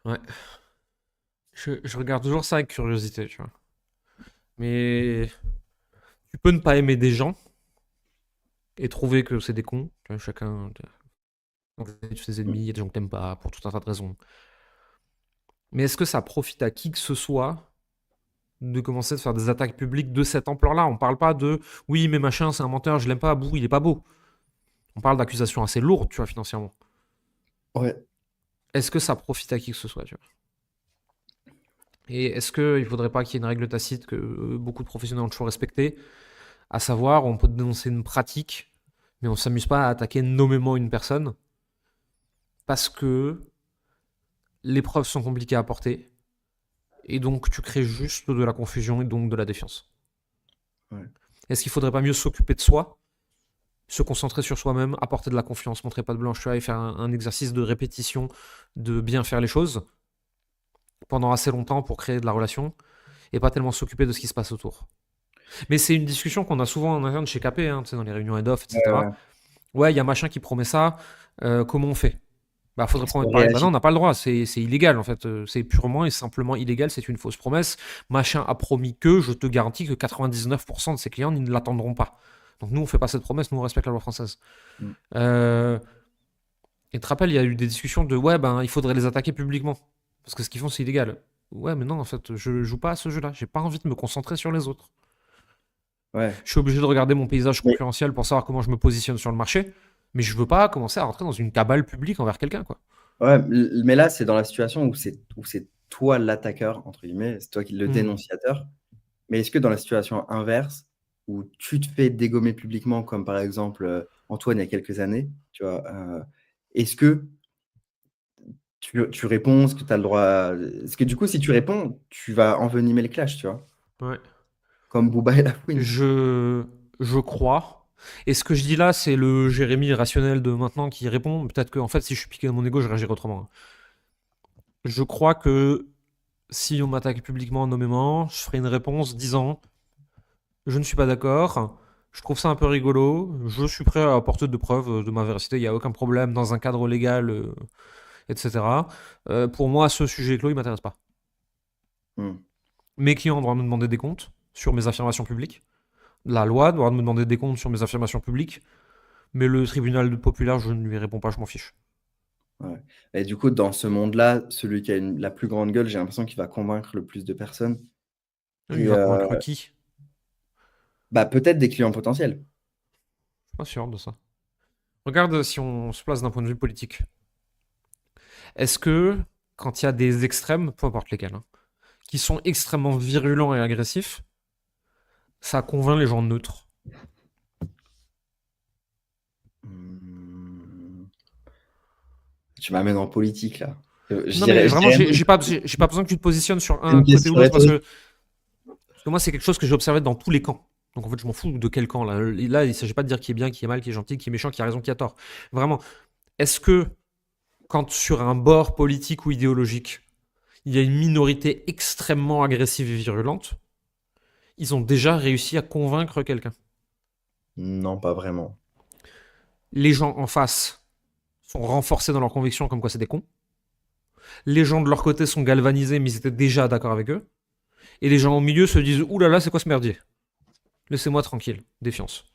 Ouais. Je regarde toujours ça avec curiosité, tu vois. Mais tu peux ne pas aimer des gens et trouver que c'est des cons. Tu vois, chacun, tous ses ennemis, il y a des gens que t'aimes pas pour tout un tas de raisons. Mais est-ce que ça profite à qui que ce soit de commencer à faire des attaques publiques de cette ampleur-là? On parle pas de oui, mais machin, c'est un menteur, je l'aime pas, bouh, il est pas beau. On parle d'accusations assez lourdes, tu vois, financièrement. Ouais. Est-ce que ça profite à qui que ce soit, tu vois? Et est-ce qu'il faudrait pas qu'il y ait une règle tacite que beaucoup de professionnels ont toujours respectée, à savoir, on peut dénoncer une pratique, mais on s'amuse pas à attaquer nommément une personne parce que les preuves sont compliquées à apporter et donc tu crées juste de la confusion et donc de la défiance. Ouais. Est-ce qu'il faudrait pas mieux s'occuper de soi, se concentrer sur soi-même, apporter de la confiance, montrer pas de blanche, tu vois, et faire un exercice de répétition, de bien faire les choses pendant assez longtemps pour créer de la relation et pas tellement s'occuper de ce qui se passe autour. Mais c'est une discussion qu'on a souvent en interne chez KP, hein, tu sais, dans les réunions head-off, Ouais, etc. ouais. Ouais, il y a machin qui promet ça, comment on fait? Bah, faudrait Est-ce qu'on promettre pareil. Bah non, on réagit? n'a pas le droit, c'est illégal en fait. C'est purement et simplement illégal, c'est une fausse promesse. Machin a promis que, je te garantis que 99% de ses clients ne l'attendront pas. Donc nous, on fait pas cette promesse, nous on respecte la loi française. Mm. Euh, et tu te rappelles, il y a eu des discussions de ouais, ben il faudrait les attaquer publiquement. Parce que ce qu'ils font, c'est illégal. Ouais, mais non, en fait, je joue pas à ce jeu-là. J'ai pas envie de me concentrer sur les autres. Ouais. Je suis obligé de regarder mon paysage Mais, concurrentiel pour savoir comment je me positionne sur le marché. Mais je veux pas commencer à rentrer dans une cabale publique envers quelqu'un, quoi. ouais, mais là, c'est dans la situation où c'est toi l'attaqueur, entre guillemets, c'est toi qui le Hmm. dénonciateur. Mais est-ce que dans la situation inverse, où tu te fais dégommer publiquement, comme par exemple Antoine il y a quelques années, tu vois, est-ce que tu réponds, est-ce que tu as le droit Est-ce que du coup, si tu réponds, tu vas envenimer le clash, tu vois, Ouais. comme Booba et la Queen. Je, je crois. Et ce que je dis là, c'est le Jérémy rationnel de maintenant qui répond. Peut-être que, en fait, si je suis piqué dans mon ego, je réagirais autrement, hein. Je crois que si on m'attaque publiquement, nommément, je ferai une réponse disant je ne suis pas d'accord, je trouve ça un peu rigolo, je suis prêt à apporter de preuves de ma véracité, il n'y a aucun problème dans un cadre légal, etc. Pour moi, ce sujet clos, il ne m'intéresse pas. Hmm. Mes clients doivent me demander des comptes sur mes affirmations publiques. La loi doit me demander des comptes sur mes affirmations publiques. Mais le tribunal populaire, je ne lui réponds pas, je m'en fiche. Ouais. Et du coup, dans ce monde-là, celui qui a la plus grande gueule, j'ai l'impression qu'il va convaincre le plus de personnes. Il Et va convaincre qui? Je suis bah, peut-être des clients potentiels. pas sûr de ça. Regarde si on se place d'un point de vue politique. Est-ce que, quand il y a des extrêmes, peu importe lesquels, hein, qui sont extrêmement virulents et agressifs, ça convainc les gens neutres? Hmm. Tu m'amènes en politique, là. Je Non, mais dirais, je vraiment, dirais j'ai non. j'ai pas, j'ai pas besoin que tu te positionnes sur C'est un une côté ou question l'autre rhétorique. parce que moi, c'est quelque chose que j'ai observé dans tous les camps. Donc en fait, je m'en fous de quel camp là. Là, il ne s'agit pas de dire qui est bien, qui est mal, qui est gentil, qui est méchant, qui a raison, qui a tort. Vraiment, est-ce que quand sur un bord politique ou idéologique, il y a une minorité extrêmement agressive et virulente, ils ont déjà réussi à convaincre quelqu'un? Non, pas vraiment. Les gens en face sont renforcés dans leur conviction comme quoi c'est des cons. Les gens de leur côté sont galvanisés, mais ils étaient déjà d'accord avec eux. Et les gens au milieu se disent ouh là là, c'est quoi ce merdier? Laissez-moi tranquille. Défiance.